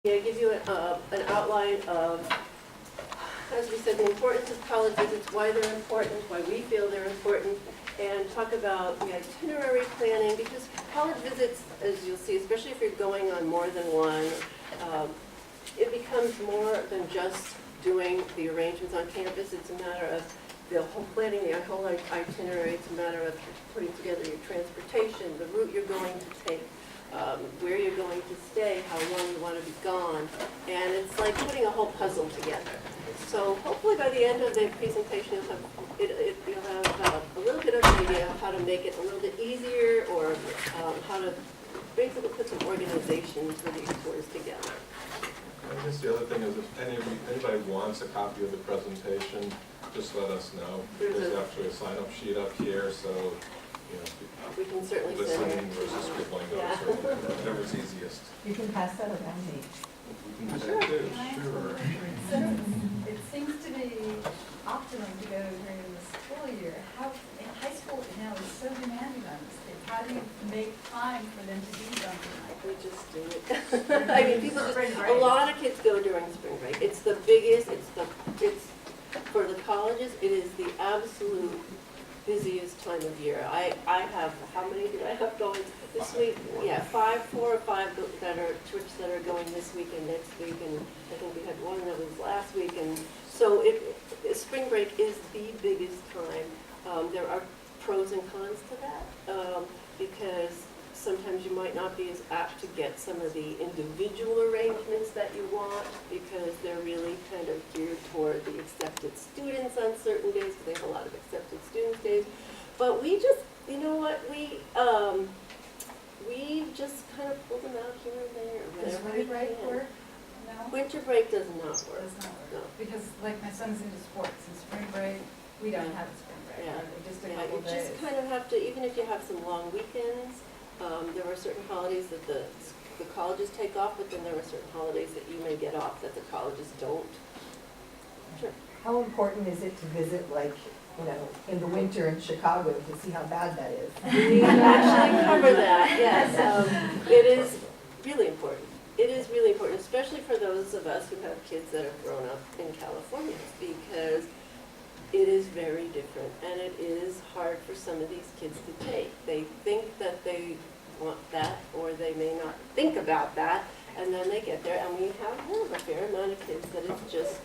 Yeah, give you an outline of, as we said, the importance of college visits, why they're important, why we feel they're important, and talk about the itinerary planning, because college visits, as you'll see, especially if you're going on more than one, it becomes more than just doing the arrangements on campus. It's a matter of the whole planning, the whole itinerary. It's a matter of putting together your transportation, the route you're going to take, where you're going to stay, how long you want to be gone, and it's like putting a whole puzzle together. So hopefully by the end of the presentation you'll have a little bit of an idea of how to make it a little bit easier, or how to basically put some organization for these tours together. I guess the other thing is if anybody wants a copy of the presentation, just let us know. There's actually a sign-up sheet up here, so we can certainly send listening versus scribbling notes, or whatever's easiest. You can pass that around me. We can do that too, sure. So it seems to be optimum to go during the school year. How high school now is so demanding on this kids. How do you make time for them to do something like We just do it. I mean, people just, a lot of kids go during spring break. It's the biggest, it's for the colleges, it is the absolute busiest time of year. I have, how many do I have going this week? Yeah, 4 or 5 that are trips that are going this week and next week, and I think we had one that was last week, and so spring break is the biggest time. There are pros and cons to that, because sometimes you might not be as apt to get some of the individual arrangements that you want, because they're really kind of geared toward the accepted students on certain days, because they have a lot of accepted students days. But we just, you know what, we just kind of pull them out here and there, or Does whatever we winter break can. work? No? Winter break does not work. Does not work. No. Because like my son's into sports and spring break, we don't have a spring break. Yeah. Just a Yeah, couple you days. just kind of have to, even if you have some long weekends, there are certain holidays that the colleges take off, but then there are certain holidays that you may get off that the colleges don't. Sure. How important is it to visit, like, in the winter in Chicago to see how bad that is? We actually cover that, yes. It is really important. It is really important, especially for those of us who have kids that have grown up in California, because it is very different, and it is hard for some of these kids to take. They think that they want that, or they may not think about that, and then they get there, and we have a fair amount of kids that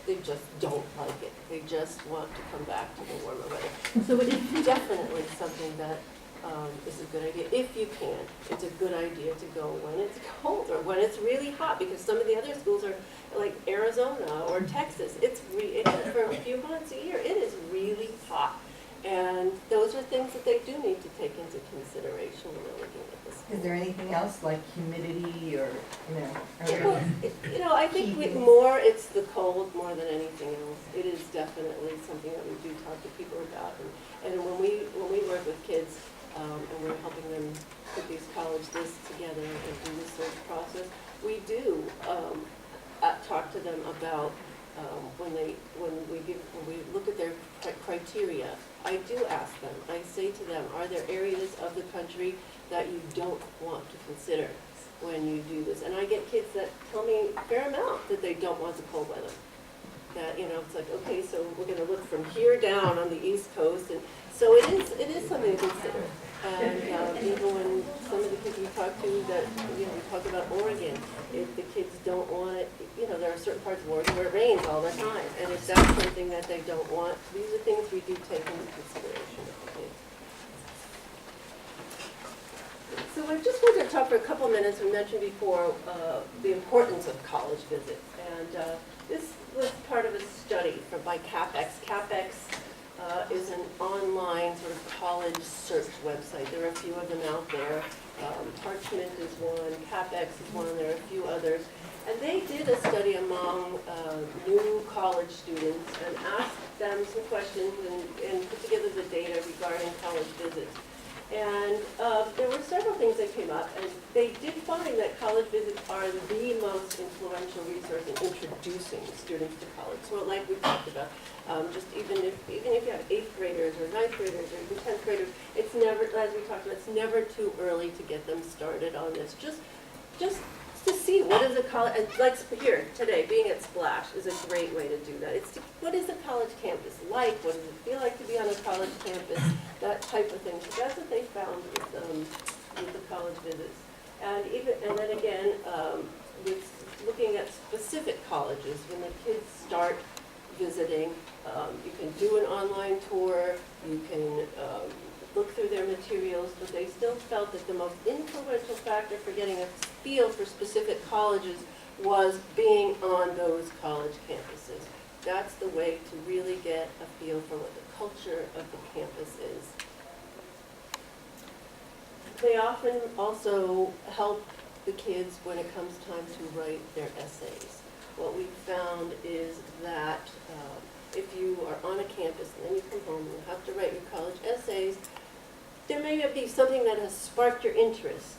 they just don't like it. They just want to come back to the warmer weather. So it is definitely something that is a good idea, if you can. It's a good idea to go when it's cold, or when it's really hot, because some of the other schools are like Arizona or Texas. It's for a few months a year, it is really hot. And those are things that they do need to take into consideration when they're looking at this. Is there anything else, like humidity or, Well, I think it's the cold more than anything else. It is definitely something that we do talk to people about. And when we work with kids, and we're helping them put these college lists together and do the search process, we do talk to them about when we look at their criteria. I do ask them, I say to them, are there areas of the country that you don't want to consider when you do this? And I get kids that tell me a fair amount that they don't want the cold weather. That, it's like, okay, so we're going to look from here down on the East Coast, and so it is something to consider. And even when some of the kids we talk to that, we talk about Oregon, if the kids don't want it, there are certain parts of Oregon where it rains all the time, and if that's something that they don't want, these are things we do take into consideration. So I just wanted to talk for a couple minutes. We mentioned before the importance of college visits, and this was part of a study by CapEx. CapEx is an online sort of college search website. There are a few of them out there. Parchment is one, CapEx is one, there are a few others. And they did a study among new college students and asked them some questions and put together the data regarding college visits. And there were several things that came up, and they did find that college visits are the most influential resource in introducing students to college. So like we talked about, just even if you have 8th graders or 9th graders or even 10th graders, it's never, as we talked about, it's never too early to get them started on this. Just to see what is a college, like here today, being at Splash is a great way to do that. It's to, what is a college campus like? What does it feel like to be on a college campus? That type of thing. So that's what they found with the college visits. And then again, with looking at specific colleges, when the kids start visiting, you can do an online tour, you can look through their materials, but they still felt that the most influential factor for getting a feel for specific colleges was being on those college campuses. That's the way to really get a feel for what the culture of the campus is. They often also help the kids when it comes time to write their essays. What we found is that if you are on a campus and then you come home and you have to write your college essays, there may be something that has sparked your interest,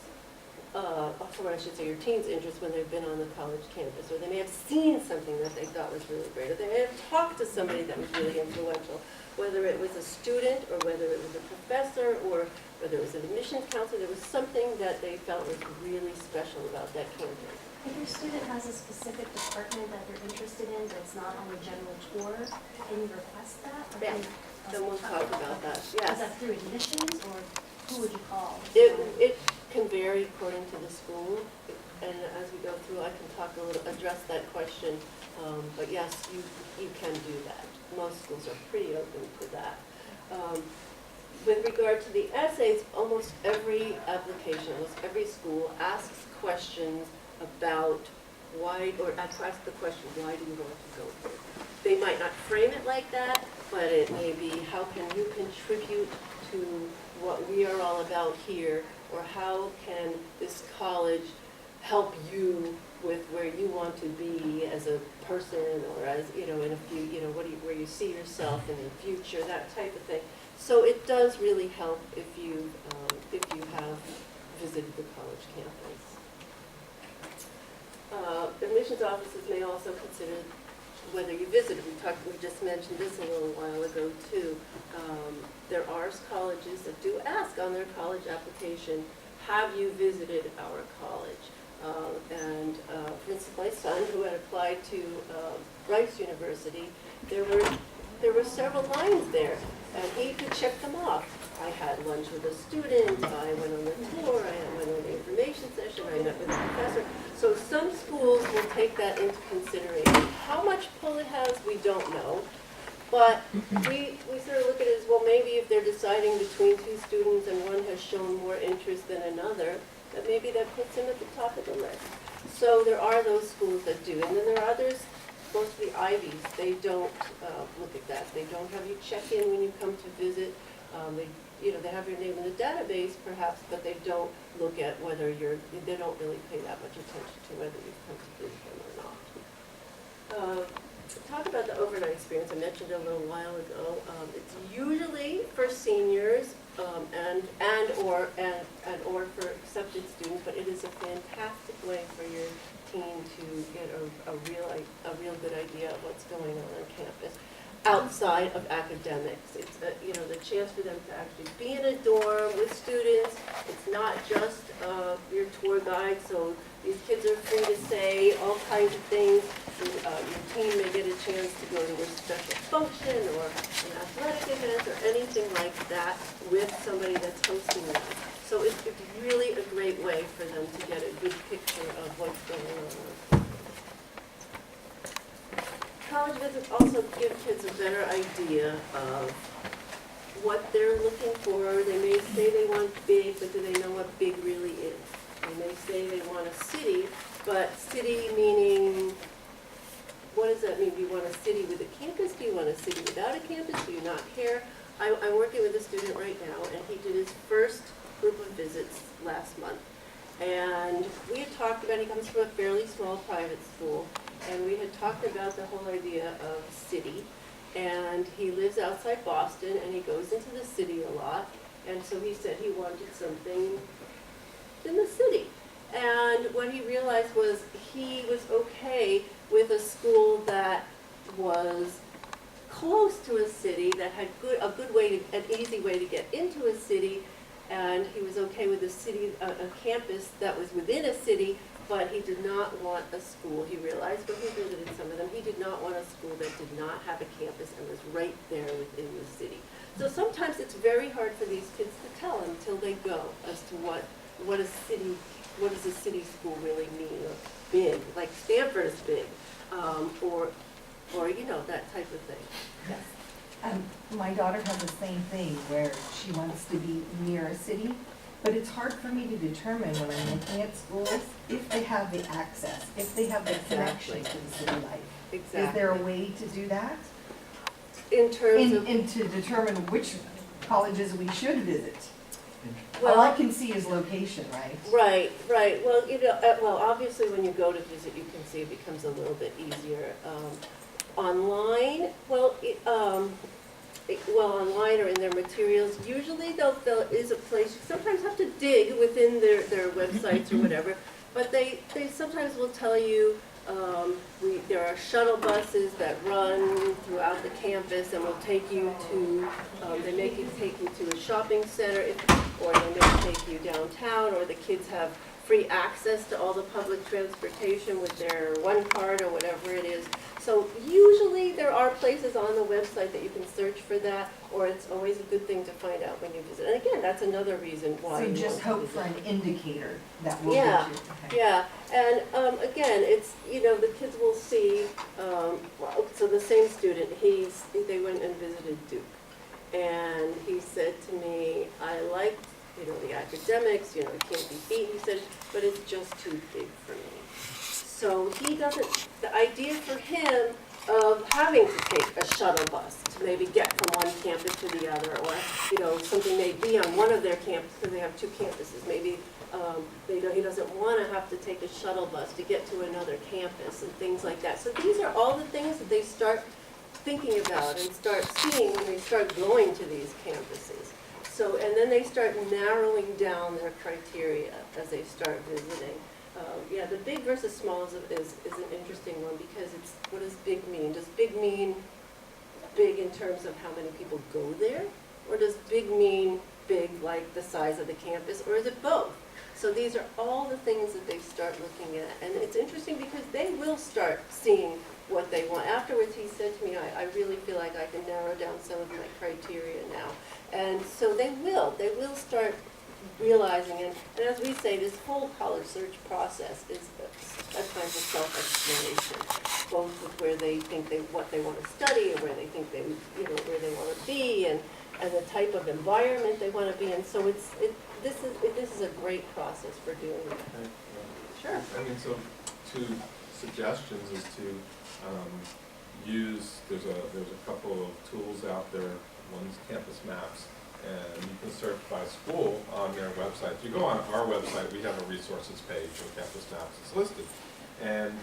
or I should say your teens' interest when they've been on the college campus, or they may have seen something that they thought was really great, or they may have talked to somebody that was really influential, whether it was a student or whether it was a professor or whether it was an admissions counselor. There was something that they felt was really special about that campus. If your student has a specific department that they're interested in that's not on the general tour, can you request that? Or Yeah. can- Then we'll talk about that, Is yes. that through admissions, or who would you call? It can vary according to the school, and as we go through, I can address that question. But yes, you can do that. Most schools are pretty open to that. With regard to the essays, almost every application, almost every school asks questions about why, or asks the question, why do you want to go here? They might not frame it like that, but it may be, how can you contribute to what we are all about here, or how can this college help you with where you want to be as a person, or as, in a few, where you see yourself in the future, that type of thing. So it does really help if you have visited the college campus. Admissions offices may also consider whether you visited. We just mentioned this a little while ago too. There are colleges that do ask on their college application, have you visited our college? For instance, my son, who had applied to Rice University, there were several lines there, and he could check them off. I had lunch with a student, I went on the tour, I went on the information session, I met with a professor. So some schools will take that into consideration. How much pull it has, we don't know. But we sort of look at it as, well, maybe if they're deciding between two students and one has shown more interest than another, that maybe that puts him at the top of the list. So there are those schools that do. And then there are others, most of the Ivies, they don't look at that. They don't have you check in when you come to visit. They have your name in the database perhaps, but they don't look at whether they don't really pay that much attention to whether you've come to visit them or not. Talk about the overnight experience. I mentioned it a little while ago. It's usually for seniors or for accepted students, but it is a fantastic way for your teen to get a real good idea of what's going on campus outside of academics. It's the chance for them to actually be in a dorm with students. It's not just your tour guide, so these kids are free to say all kinds of things. Your team may get a chance to go to a special function or an athletic event or anything like that with somebody that's hosting them. So it's really a great way for them to get a good picture of what's going on. College visits also give kids a better idea of what they're looking for. They may say they want big, but do they know what big really is? They may say they want a city, but city meaning, what does that mean? Do you want a city with a campus? Do you want a city without a campus? Do you not care? I'm working with a student right now, and he did his first group of visits last month. And we had talked about, he comes from a fairly small private school, and we had talked about the whole idea of city. And he lives outside Boston, and he goes into the city a lot. And so he said he wanted something in the city. And what he realized was he was okay with a school that was close to a city, that had an easy way to get into a city, and he was okay with a campus that was within a city, but he did not want a school, he realized when he visited some of them, he did not want a school that did not have a campus and was right there within the city. So sometimes it's very hard for these kids to tell until they go as to what does a city school really mean, or big, like Stanford is big, or you know, that type of thing. Yes. My daughter has the same thing where she wants to be near a city, but it's hard for me to determine when I'm looking at schools if they have the access, if they have the connection to the city life. Exactly. Is there a way to do that? In terms of, And to determine which colleges we should visit? well, All I can see is location, right? Right. Well, you know, well, obviously when you go to visit, you can see it becomes a little bit easier. Online, online or in their materials, usually there is a place, you sometimes have to dig within their websites or whatever, but they sometimes will tell you, there are shuttle buses that run throughout the campus and will take you to, they may take you to a shopping center, or they may take you downtown, or the kids have free access to all the public transportation with their one card or whatever it is. So usually there are places on the website that you can search for that, or it's always a good thing to find out when you visit. And again, that's another reason why So you just want to hope for visit. an indicator that will Yeah, get you. Okay. Yeah, and again, it's, you know, the kids will see, so the same student, they went and visited Duke. And he said to me, I liked, you know, the academics, you know, it can't be beat, he said, but it's just too big for me. So he doesn't, the idea for him of having to take a shuttle bus to maybe get from one campus to the other, or, you know, something may be on one of their campuses, because they have two campuses, maybe he doesn't want to have to take a shuttle bus to get to another campus and things like that. So these are all the things that they start thinking about and start seeing when they start going to these campuses. So, and then they start narrowing down their criteria as they start visiting. Yeah, the big versus small is an interesting one, because it's, what does big mean? Does big mean big in terms of how many people go there? Or does big mean big like the size of the campus, or is it both? So these are all the things that they start looking at, and it's interesting because they will start seeing what they want. Afterwards, he said to me, I really feel like I can narrow down some of my criteria now. And so they will start realizing, and as we say, this whole college search process is a kind of self-exploration, both with where they think what they want to study, and where they think where they want to be, and the type of environment they want to be in. So this is a great process for doing that. Okay, Sure. I mean, so two suggestions is to use, there's a couple of tools out there. One's Campus Maps, and you can search by school on their website. If you go on our website, we have a resources page where Campus Maps is listed. And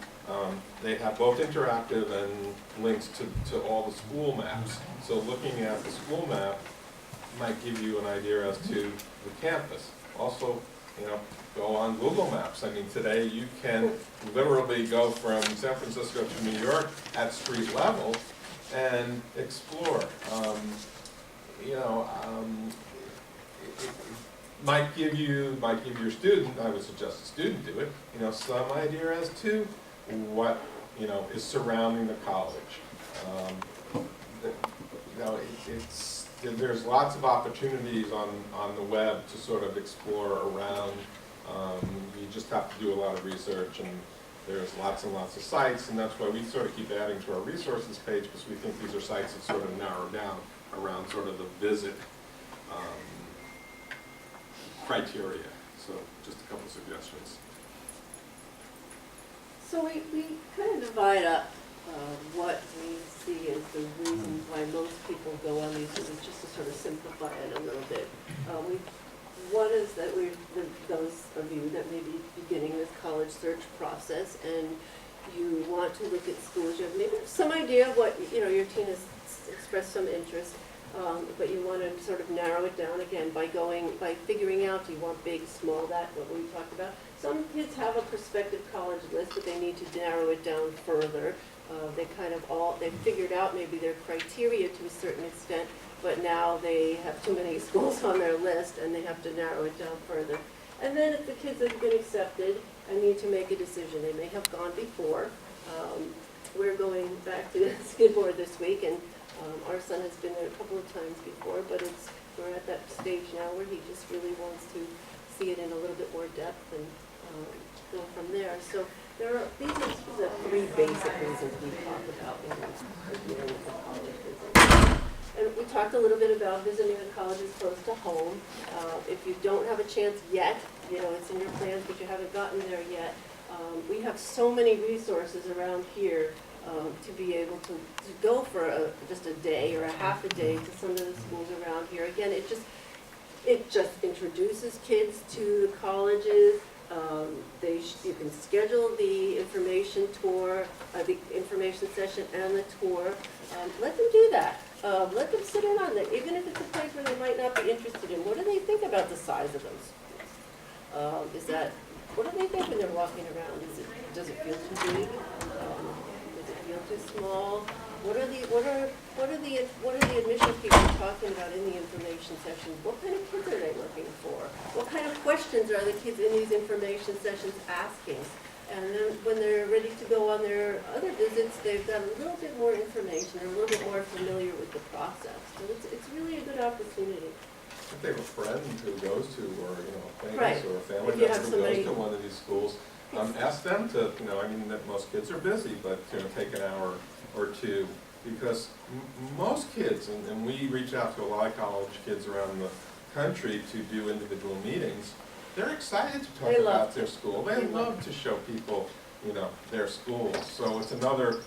they have both interactive and links to all the school maps. So looking at the school map might give you an idea as to the campus. Also, you know, go on Google Maps. I mean, today you can literally go from San Francisco to New York at street level and explore. It might give your student, I would suggest a student do it, you know, some idea as to what, you know, is surrounding the college. There's lots of opportunities on the web to sort of explore around. You just have to do a lot of research, and there's lots and lots of sites, and that's why we sort of keep adding to our resources page, because we think these are sites that sort of narrow down around sort of the visit criteria. So just a couple of suggestions. So we kind of divide up what we see as the reasons why most people go on these visits, just to sort of simplify it a little bit. One is that those of you that may be beginning this college search process, and you want to look at schools, you have maybe some idea of what, you know, your teen has expressed some interest, but you want to sort of narrow it down again by figuring out, do you want big, small, that, what we talked about. Some kids have a prospective college list, but they need to narrow it down further. They've figured out maybe their criteria to a certain extent, but now they have too many schools on their list and they have to narrow it down further. And then if the kids have been accepted, and need to make a decision. They may have gone before. We're going back to Skidmore this week, and our son has been there a couple of times before, but we're at that stage now where he just really wants to see it in a little bit more depth and go from there. So these are the three basic reasons we talk about when we're dealing with the college visit. And we talked a little bit about visiting the colleges close to home. If you don't have a chance yet, it's in your plans, but you haven't gotten there yet, we have so many resources around here to be able to go for just a day or a half a day to some of the schools around here. Again, it just introduces kids to the colleges. You can schedule the information tour, the information session and the tour. Let them do that. Let them sit in on it, even if it's a place where they might not be interested in. What do they think about the size of those schools? What do they think when they're walking around? Does it feel too big? Does it feel too small? What are the admissions people talking about in the information sessions? What kind of kids are they looking for? What kind of questions are the kids in these information sessions asking? And then when they're ready to go on their other visits, they've got a little bit more information, they're a little bit more familiar with the process. So it's really a good opportunity. If they have a friend who goes to, or a Right. acquaintance or a family If you member have who somebody- goes to one of these schools, ask them to, that most kids are busy, but take an hour or two, because most kids, and we reach out to a lot of college kids around the country to do individual meetings, they're excited to talk They love about their school. They love to show people, their schools. So it's another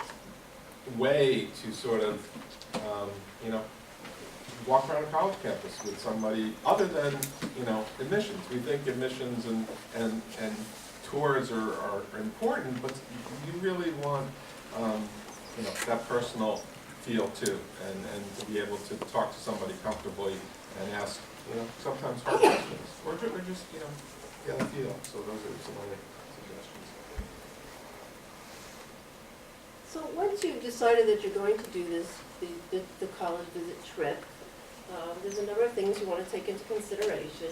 way to sort of, walk around a college campus with somebody other than, admissions. We think admissions and tours are important, but you really want, that personal feel too, and to be able to talk to somebody comfortably and ask, sometimes hard questions, or just, get a feel. So those are some other suggestions. So once you've decided that you're going to do this, the college visit trip, there's a number of things you want to take into consideration.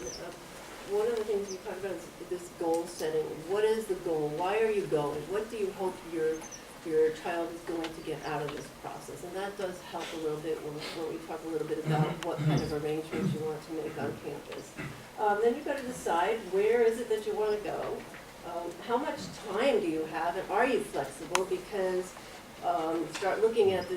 One of the things you talk about is this goal setting. What is the goal? Why are you going? What do you hope your child is going to get out of this process? And that does help a little bit when we talk a little bit about what kind of arrangements you want to make on campus. Then you've got to decide, where is it that you want to go? How much time do you have, and are you flexible? Because start looking at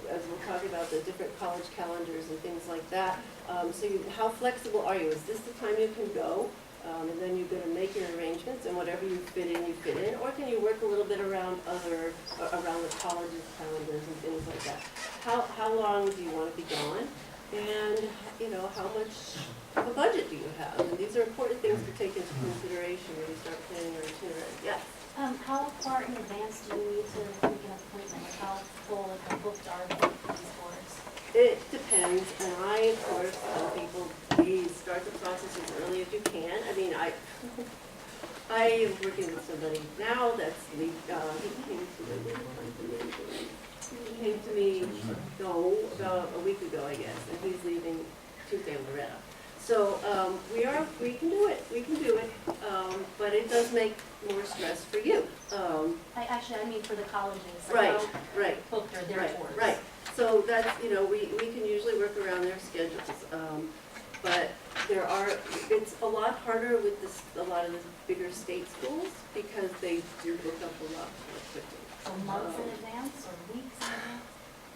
as we're talking about the different college calendars and things like that. How flexible are you? Is this the time you can go? And then you're going to make your arrangements, and whatever you fit in, you fit in. Or can you work a little bit around around the college's calendars and things like that? How long do you want to be gone? And how much of a budget do you have? And these are important things to take into consideration when you start planning your itinerary. Yes. How far in advance do you need to make an appointment? Like how full, how booked are they for these boards? It depends, and I, of course, tell people, please start the process as early as you can. I mean, I am working with somebody now that's, he came to me, about a week ago, I guess, and he's leaving Tuesday on Loretta. So, we can do it, but it does make more stress for you. I mean for the colleges. Right, how right. booked are their tours? Right. So that's, we can usually work around their schedules, but it's a lot harder with a lot of the bigger state schools because they do book up a lot more quickly. So months in advance or weeks in advance?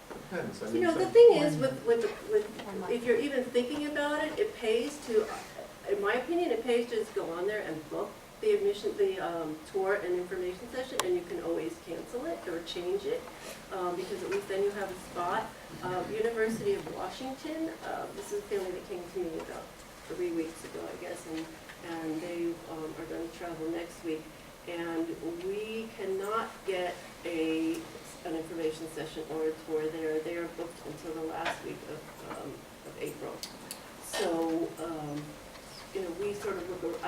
Depends. I The mean, thing is, if you're even thinking about it, it pays to, in my opinion, it pays to just go on there and book the admission, the tour and information session, and you can always cancel it or change it, because at least then you have a spot. University of Washington, this is a family that came to me about 3 weeks ago, I guess, and they are going to travel next week, and we cannot get an information session or a tour there. They are booked until the last week of April. So, we sort of look,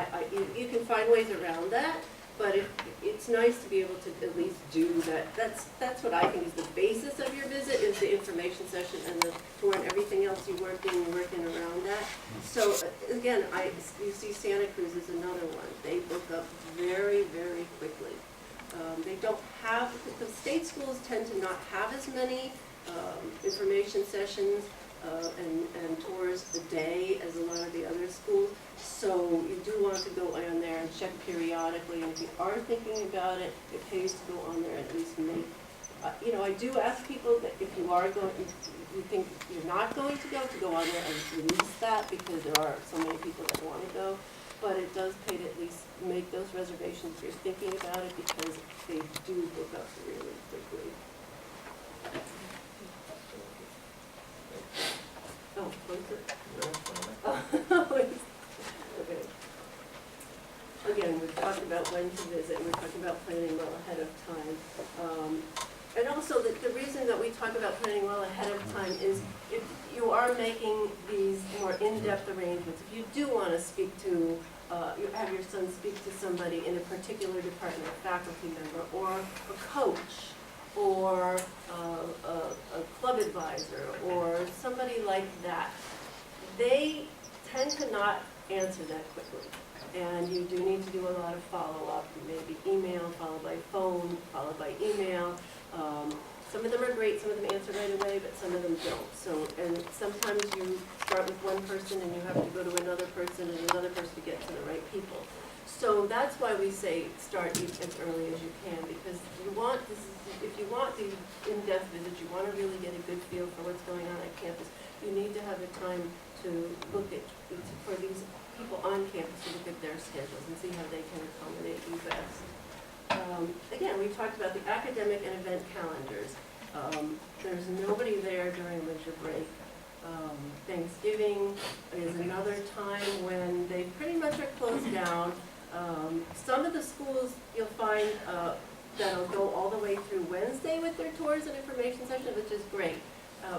you can find ways around that, But it's nice to be able to at least do that. That's what I think is the basis of your visit, is the information session and the tour, and everything else you're working around that. So again, you see Santa Cruz is another one. They book up very, very quickly. They don't have, the state schools tend to not have as many information sessions and tours a day as a lot of the other schools. So you do want to go on there and check periodically, and if you are thinking about it, it pays to go on there and at least make, you know, I do ask people that if you are going, if you think you're not going to go on there and release that, because there are so many people that want to go. But it does pay to at least make those reservations if you're thinking about it, because they do book up really quickly. Oh, close it? Oh, okay. Again, we've talked about when to visit, and we're talking about planning well ahead of time. And also, the reason that we talk about planning well ahead of time is if you are making these more in-depth arrangements, if you do want to speak to, you have your son speak to somebody in a particular department, a faculty member, or a coach, or a club advisor, or somebody like that, they tend to not answer that quickly. And you do need to do a lot of follow-up, maybe email, followed by phone, followed by email. Some of them are great, some of them answer right away, but some of them don't. So, and sometimes you start with one person and you have to go to another person and another person to get to the right people. So that's why we say start as early as you can, because you want this, if you want these in-depth visits, you want to really get a good feel for what's going on at campus. You need to have the time to look at, for these people on campus, to look at their schedules and see how they can accommodate you best. Again, we talked about the academic and event calendars. There's nobody there during winter break. Thanksgiving is another time when they pretty much are closed down. Some of the schools you'll find that'll go all the way through Wednesday with their tours and information sessions, which is great.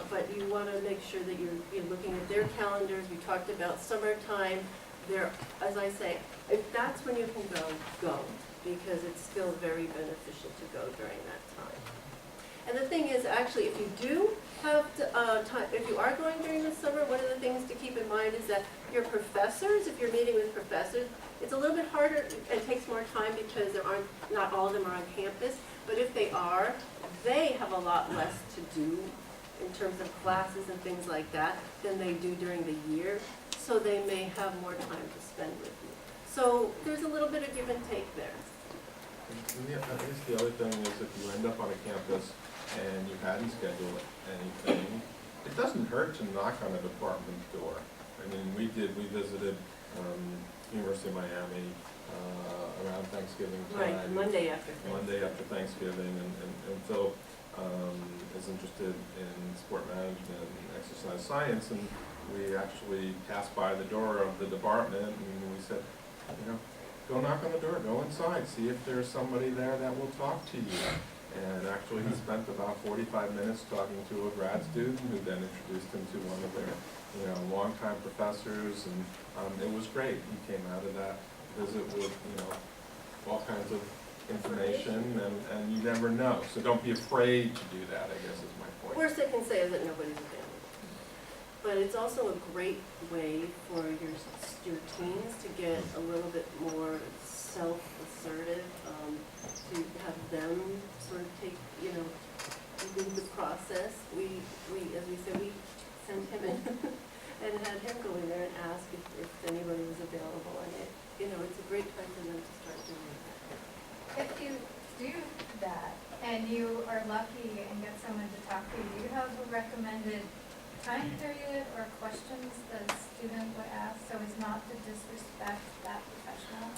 But you want to make sure that you're looking at their calendars. We talked about summertime. There, as I say, if that's when you can go, because it's still very beneficial to go during that time. And the thing is, actually, if you do have time, if you are going during the summer, one of the things to keep in mind is that your professors, if you're meeting with professors, it's a little bit harder and takes more time because not all of them are on campus, but if they are, they have a lot less to do in terms of classes and things like that than they do during the year, so they may have more time to spend with you. So there's a little bit of give and take there. Yeah, I guess the other thing is if you end up on a campus and you hadn't scheduled anything, it doesn't hurt to knock on a department door. I mean, we visited University of Miami around Thanksgiving time. Right, Monday after Thanksgiving, and Phil is interested in sport management and exercise science, and we actually passed by the door of the department and we said, you know, go knock on the door, go inside, see if there's somebody there that will talk to you. And actually he spent about 45 minutes talking to a grad student who then introduced him to one of their, you know, longtime professors, and it was great. He came out of that visit with, you know, all kinds of information, and you never know. So don't be afraid to do that, I guess is my point. Worst they can say is that nobody's available. But it's also a great way for your teens to get a little bit more self-assertive, to have them sort of take, you know, do the process. We as we said, we sent him in and had him go in there and ask if anybody was available, and you know, it's a great time for them to start doing that. If you do that and you are lucky and get someone to talk to you, do you have a recommended time period or questions that a student would ask so as not to disrespect that professional?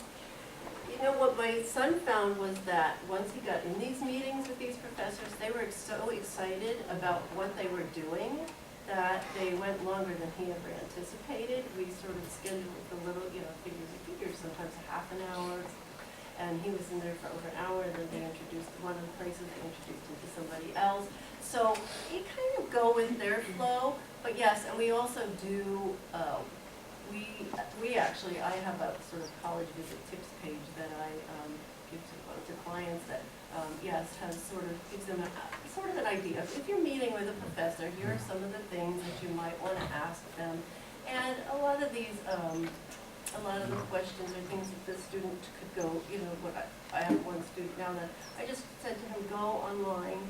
You know, what my son found was that once he got in these meetings with these professors, they were so excited about what they were doing that they went longer than he ever anticipated. We sort of scheduled a little, you know, figures, sometimes a half an hour. And he was in there for over an hour, and then they introduced, one of the places they introduced him to somebody else. So you kind of go with their flow, but yes, and we also do, we actually, I have a sort of college visit tips page that I give to clients that, yes, has sort of, gives them sort of an idea. If you're meeting with a professor, here are some of the things that you might want to ask them. And a lot of these, a lot of the questions are things that the student could go, what I have one student now that I just said to him, go online,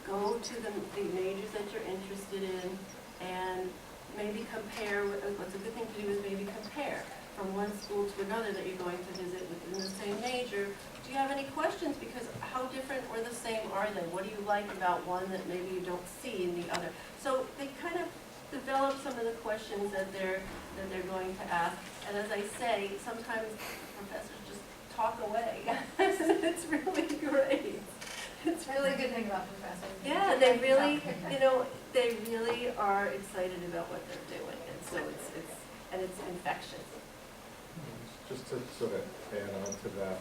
go to the majors that you're interested in, and maybe compare, what's a good thing to do is maybe compare from one school to another that you're going to visit within the same major. Do you have any questions? Because how different or the same are they? What do you like about one that maybe you don't see in the other? So they kind of develop some of the questions that they're going to ask. And as I say, sometimes professors just talk away. It's really great. It's That's a good thing about professors. yeah, they really, they really are excited about what they're doing, and so it's infectious. Just to sort of add on to that,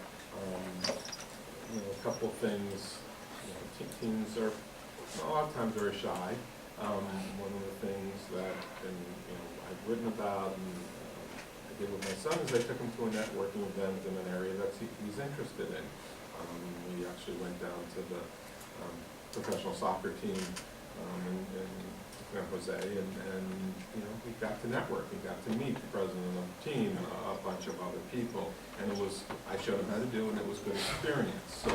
a couple of things, teens are a lot of times very shy. One of the things that I've written about and I did with my son is I took him to a networking event in an area that he's interested in. We actually went down to the professional soccer team in San Jose, and we got to network. We got to meet the president of the team and a bunch of other people, and I showed him how to do, and it was a good experience. So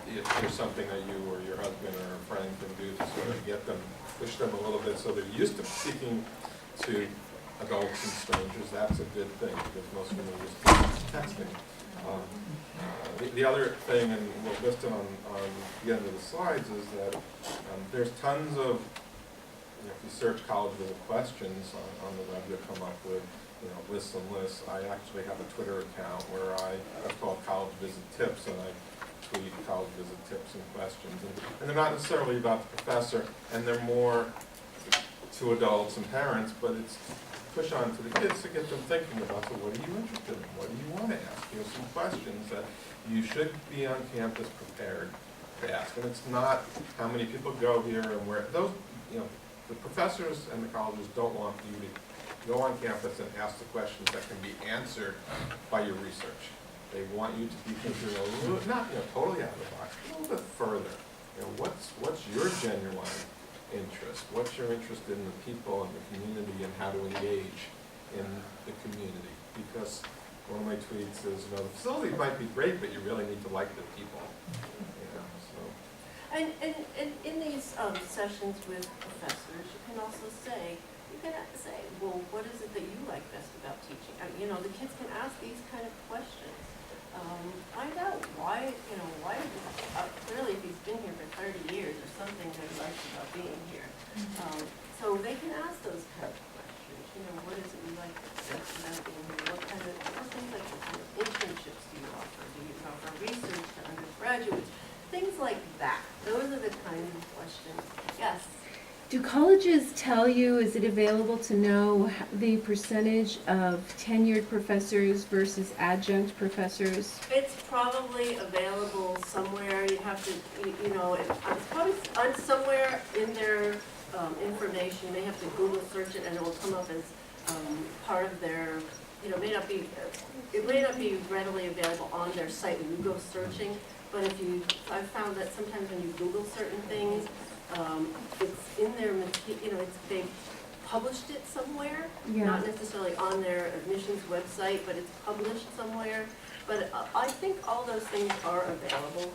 if there's something that you or your husband or a friend can do to sort of get them, push them a little bit so they're used to speaking to adults and strangers, that's a good thing, because most of them are used to texting. The other thing, and we'll list it on the end of the slides, is that there's tons of, if you search college visit questions on the web, you'll come up with lists and lists. I actually have a Twitter account where it's called College Visit Tips, and I tweet college visit tips and questions. And they're not necessarily about the professor, and they're more to adults and parents, but it's push on to the kids to get them thinking about, so what are you interested in? What do you want to ask? Some questions that you should be on campus prepared to ask. And it's not how many people go here and where. The professors and the colleges don't want you to go on campus and ask the questions that can be answered by your research. They want you to be thinking a little, not totally out of the box, a little bit further. What's your genuine interest? What's your interest in the people and the community and how to engage in the community? Because one of my tweets is, the facility might be great, but you really need to like the people. And in these sessions with professors, you can also say, well, what is it that you like best about teaching? The kids can ask these kind of questions. Find out why clearly if he's been here for 30 years or something that he likes about being here. So they can ask those kind of questions. What is it you like best about being here? What things like what kind of internships do you offer? Do you offer research to undergraduates? Things like that. Those are the kinds of questions. Yes? Do colleges tell you, is it available to know the percentage of tenured professors versus adjunct professors? It's probably available somewhere. You have to, it's probably somewhere in their information. You may have to Google search it and it will come up as part of their, it may not be readily available on their site when you go searching. But I've found that sometimes when you Google certain things, it's in their, they've published it somewhere, not necessarily on their admissions website, but it's published somewhere. But I think all those things are available.